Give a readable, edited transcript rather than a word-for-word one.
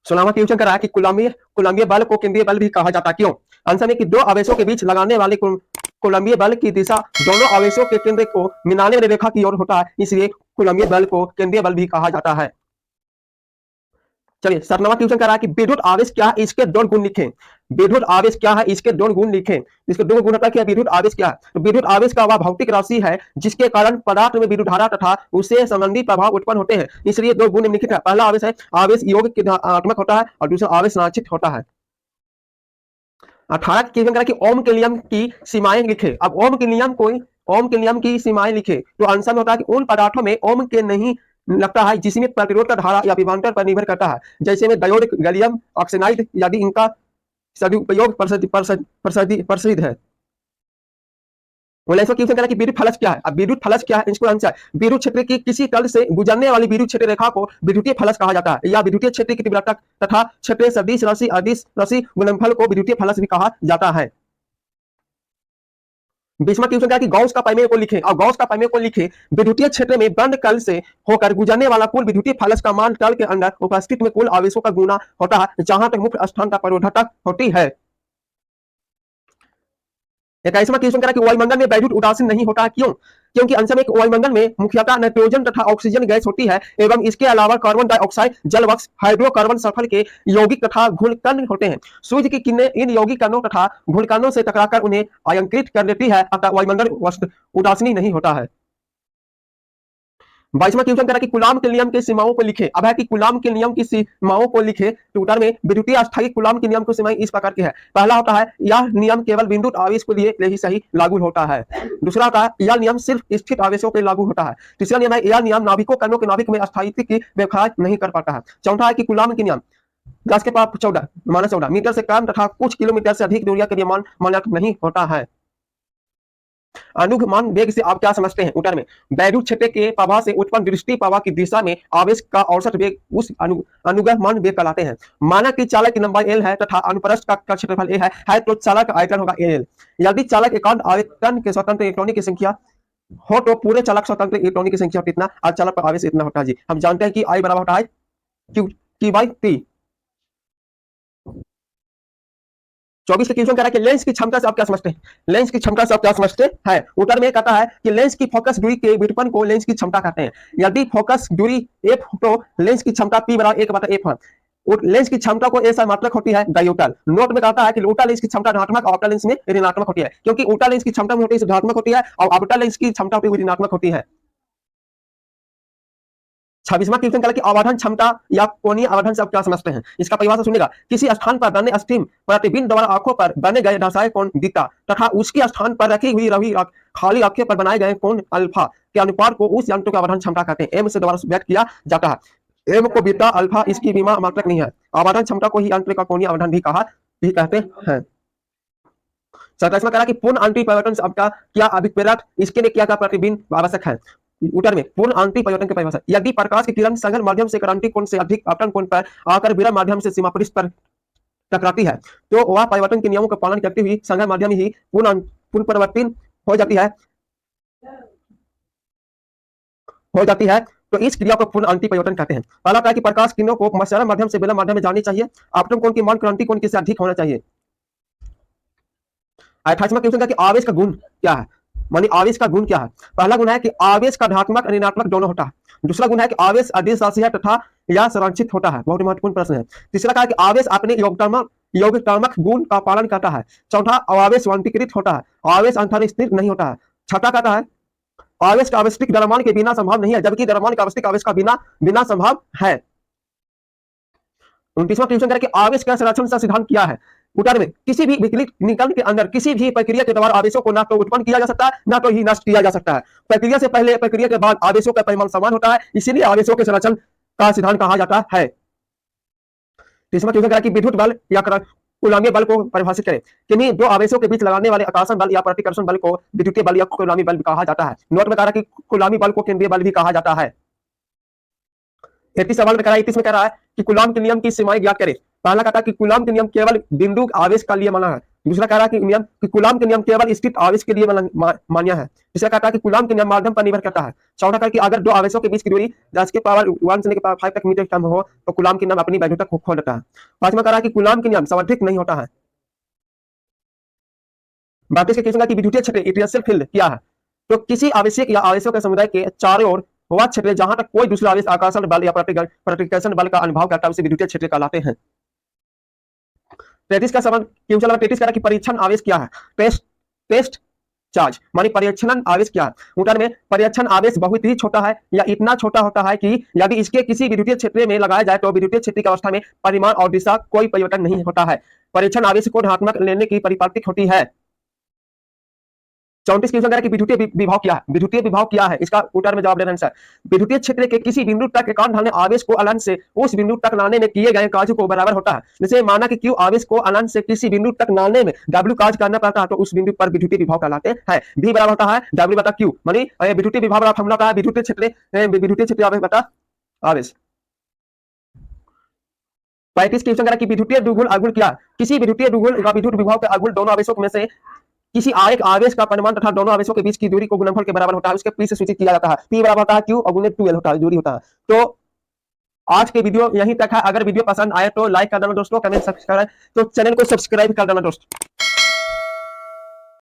16वां question करा है कि कुलम्बीय बल को केंद्रीय बल भी कहा जाता है, क्यों? आंसर है कि दो आवेशों के बीच लगाने वाले कुलम्बीय बल की दिशा दोनों आवेशों के केंद्र को मिलाने वाली रेखा की ओर होता है, इसलिए कुलम्बीय बल को केंद्रीय बल भी कहा जाता है। चलिए 17वां क्वेश्चन करा है कि विद्युत आवेश क्या है, इसके दो गुण लिखें। विद्युत आवेश क्या है, इसके दो गुण लिखें। इसके दो गुण होता है कि विद्युत आवेश क्या है? तो विद्युत आवेश का वह भौतिक राशि है जिसके कारण पदार्थ में विद्युत धारा तथा उससे संबंधित प्रभाव उत्पन्न होते हैं, इसलिए दो गुण निम्नलिखित है। पहला आवेश है आवेश योग ऋणात्मक होता है और दूसरा आवेश ऋणात्मक होता है। 18 क्वेश्चन करा कि ओम के नियम की सीमाएं लिखे। अब ओम के नियम की सीमाएं लिखे तो आंसर में होता है कि उन पदार्थों में ओम के नहीं लगता है जिसमें प्रतिरोध का धारा या विभवांतर पर निर्भर करता है, जैसे में डायोड, गैलियम ऑक्साइड यदि इनका सदुपयोग प्रसिद्ध है। क्वेश्चन करा कि विद्युत फलक क्या है। अब विद्युत फलक क्या है, इसको आंसर विद्युत क्षेत्र की किसी तल से गुजरने वाली विद्युत क्षेत्र रेखा को विद्युतीय फलक कहा जाता है, या विद्युतीय क्षेत्र की तीव्रता तथा क्षेत्र सदिश राशि अदिश राशि गुणनफल को विद्युतीय फलक भी कहा जाता है। 20वां क्वेश्चन करा कि गॉस का प्रमेय को लिखें। और गॉस का प्रमेय को लिखें, विद्युतीय क्षेत्र में बंद कल से होकर गुजरने वाला कुल विद्युतीय फलक का मान तल के अंदर उपस्थित में कुल आवेशों का गुना होता है जहां तक मुख्य स्थान का परिरोधकता होती है। 21वां क्वेश्चन करा कि वायुमंडल में वैद्युत उदासीन नहीं होता है, क्यों? क्योंकि आंसर में वायुमंडल में मुख्यतः नाइट्रोजन तथा ऑक्सीजन गैस होती है एवं इसके अलावा कार्बन डाइऑक्साइड, जलवक्ष, हाइड्रोकार्बन सल्फर के यौगिक तथा घुलकण होते हैं। सूर्य की किरणें इन यौगिक कणों तथा घुलकणों से टकराकर उन्हें आयंत्रित कर देती है, अतः वायुमंडल उदासीन नहीं होता है। 22वां क्वेश्चन करा कि कूलाम के नियम की सीमाओं को लिखे। अब है कि कूलाम के नियम की सीमाओं को लिखे तो उत्तर में विद्युतीय अस्थायी कूलाम के नियम की सीमाएं इस प्रकार की है। पहला होता है यह नियम केवल विद्युत आवेश के लिए ही सही लागू होता है। दूसरा होता है यह नियम सिर्फ स्थिर आवेशों के लागू होता है। तीसरा नियम है यह नियम नाभिकों कणों के नाभिक में अस्थायित्व की व्याख्या नहीं कर पाता है। चौथा है कि कूलाम के नियम 10 के पावर 14 मीटर से कम तथा कुछ किलोमीटर से अधिक दूरिया के लिए मान्य नहीं होता है। अनुगमन वेग से आप क्या समझते हैं? उत्तर में वैद्युत क्षेत्र के प्रवाह से उत्पन्न दृष्टि प्रवाह की दिशा में आवेश का औसत वेग उस अनुगमन वेग कहलाते हैं। माना कि चालक की लंबाई l है तथा अनुप्रस्थ का क्षेत्रफल a है तो चालक आयतन होगा al। यदि चालक एकांत आयतन के स्वतंत्र इलेक्ट्रॉनों की संख्या हो तो पूरे चालक स्वतंत्र इलेक्ट्रॉनों की संख्या कितना और चालक पर आवेश इतना होता है। जी हम जानते हैं कि I बराबर होता है Q/T। 24 का क्वेश्चन कह रहा है कि लेंस की क्षमता से आप क्या समझते हैं? लेंस की क्षमता से आप क्या समझते हैं? उत्तर में कहता है कि लेंस की फोकस दूरी के व्युत्पन्न को लेंस की क्षमता कहते हैं। यदि फोकस दूरी f तो लेंस की क्षमता p बराबर 1/f है। लेंस की क्षमता को ऐसा मात्रक होती है डायोटल। नोट में कहता है कि उल्टा लेंस की क्षमता धनात्मक और अवतल लेंस में ऋणात्मक होती है, क्योंकि उल्टा लेंस की क्षमता में होती है धनात्मक होती है और अवतल लेंस की क्षमता होती है ऋणात्मक होती है। 26वां क्वेश्चन कह रहा है कि आवर्धन क्षमता या कोणीय आवर्धन से आप क्या समझते हैं? इसका परिभाषा सुनिएगा। किसी स्थान पर बने स्थिर प्रतिबिंब द्वारा आंखों पर बने गए दर्शाए कोण बीटा तथा उसके स्थान पर रखी हुई खाली आंखें पर बनाए गए कोण अल्फा के अनुपात को उस यंत्र की आवर्धन क्षमता कहते हैं। एम से द्वारा व्यक्त किया जाता है। एम को बीटा अल्फा इसकी बीमा मात्रक नहीं है। आवर्धन क्षमता को ही यंत्र का कोणीय आवर्धन भी कहते हैं। 27वां कह रहा कि पूर्ण आंतरिक परिवर्तन से आपका क्या अभिप्रेत, इसके लिए क्या क्या प्रतिबिंब आवश्यक है? उत्तर में पूर्ण आंतरिक परिवर्तन की परिभाषा यदि प्रकाश की किरण संघन माध्यम से क्रांतिक कोण से अधिक अपतन कोण पर आकर विरल माध्यम से सीमा पृष्ठ पर टकराती है तो वह परिवर्तन के नियमों का पालन करते हुए संघन माध्यम ही पूर्ण परिवर्तन हो जाती है तो इस क्रिया को पूर्ण आंतरिक परिवर्तन कहते हैं। पहला कहा कि प्रकाश किरणों को सरल माध्यम से विरल माध्यम में जानी चाहिए। अपतन कोण की मान क्रांतिक कोण से अधिक होना चाहिए। 28वां क्वेश्चन का कि आवेश का गुण क्या है, मानी आवेश का गुण क्या है? पहला गुण है कि आवेश का धनात्मक ऋणात्मक दोनों होता है। दूसरा गुण है कि आवेश अदिश राशि है तथा यह संरक्षित होता है, बहुत महत्वपूर्ण प्रश्न है। तीसरा कहा कि आवेश अपने योगितात्मक गुण का पालन करता है। चौथा आवेश वांतिकृत होता है, आवेश अंतर स्थिर नहीं होता है। छठा कहता है आवेश का आवश्यक द्रव्यमान के बिना संभव नहीं है, जबकि द्रव्यमान का आवश्यक आवेश का बिना संभव है। 29वां क्वेश्चन कह कि आवेश का संरक्षण का सिद्धांत क्या है? उत्तर में किसी भी विकलित निकल के अंदर किसी भी प्रक्रिया के द्वारा आवेशों को ना तो उत्पन्न किया जा सकता है ना तो ही नष्ट किया जा सकता है। प्रक्रिया से पहले प्रक्रिया के बाद आवेशों का परिमाण समान होता है, इसीलिए आवेशों के संरक्षण का सिद्धांत कहा जाता है। 30वां क्वेश्चन कह कि विद्युत बल या कूलामी बल को परिभाषित करें। किन्हीं दो आवेशों के बीच लगाने वाले आकर्षण बल या प्रतिकर्षण बल को विद्युतीय बल या कूलामी बल कहा जाता है। नोट में कह रहा कि कूलामी बल को केंद्रीय बल भी कहा जाता है। 31 सवाल में कह रहा है कि कूलाम के नियम की सीमाएं ज्ञात करें। पहला कहता है कि कूलाम के नियम केवल बिंदु आवेश का लिए माना है। दूसरा कह रहा है कि नियम कि कूलाम के नियम केवल स्थित आवेश के लिए मान्य है। तीसरा कहता है कि कूलाम के नियम माध्यम पर निर्भर करता है। चौथा कहता है कि अगर दो आवेशों के बीच की दूरी 10 के पावर 1 से लेकर पावर 5 तक मीटर कम हो तो कूलाम के नियम अपनी वैधता खो देता है। पांचवा कह रहा है कि कूलाम के नियम सार्वत्रिक नहीं होता है। बाकी के क्वेश्चन का कि विद्युतीय क्षेत्र इलेक्ट्रिकल फील्ड क्या है? तो किसी आवश्यक या आवेशों के समुदाय के चारों ओर वह क्षेत्र जहां तक कोई दूसरा आवेश आकर्षण बल या प्रतिकर्षण बल का अनुभव करता है उसे विद्युतीय क्षेत्र कहलाते हैं। 33 का सवाल क्वेश्चन नंबर 33 कह रहा है कि परीक्षण आवेश क्या है? टेस्ट चार्ज मानी परीक्षण आवेश क्या है? उत्तर में परीक्षण आवेश बहुत ही छोटा है या इतना छोटा होता है कि यदि इसके किसी विद्युतीय क्षेत्र में लगाया जाए तो विद्युतीय क्षेत्र की अवस्था में परिमाण और दिशा कोई परिवर्तन नहीं होता है। परीक्षण आवेश को धनात्मक लेने की परिपाटिक होती है। 34 क्वेश्चन कह रहा है कि विद्युतीय विभव क्या है? विद्युतीय विभव क्या है? इसका उत्तर में जवाब देना है सर। विद्युतीय क्षेत्र के किसी बिंदु तक इलेक्ट्रॉन ढालने आवेश को अनंत से उस बिंदु तक लाने में किए गए कार्य को बराबर होता है। जैसे माना कि Q आवेश को अनंत से किसी बिंदु तक लाने में W कार्य करना पड़ता है तो उस बिंदु पर विद्युतीय विभव कहलाते हैं। V बराबर होता है W बटा Q मानी विद्युतीय विभव का फॉर्मूला होता है विद्युतीय क्षेत्र आवेश बटा आवेश। 35 क्वेश्चन कह रहा है कि विद्युतीय द्विगुण अगुण क्या है? किसी विद्युतीय द्विगुण या विद्युत विभव के अगुण दोनों आवेशों में से किसी एक आवेश का परिमाण तथा दोनों आवेशों के बीच की दूरी को गुणनफल के बराबर होता है। उसके पी से सूचित किया जाता है। पी बराबर होता है Q और गुणे 2L होता है, दूरी होता है। तो आज के वीडियो यहीं तक है। अगर वीडियो पसंद आए तो लाइक कर देना दोस्तों, कमेंट सब्सक्राइब तो चैनल को सब्सक्राइब कर देना दोस्तों।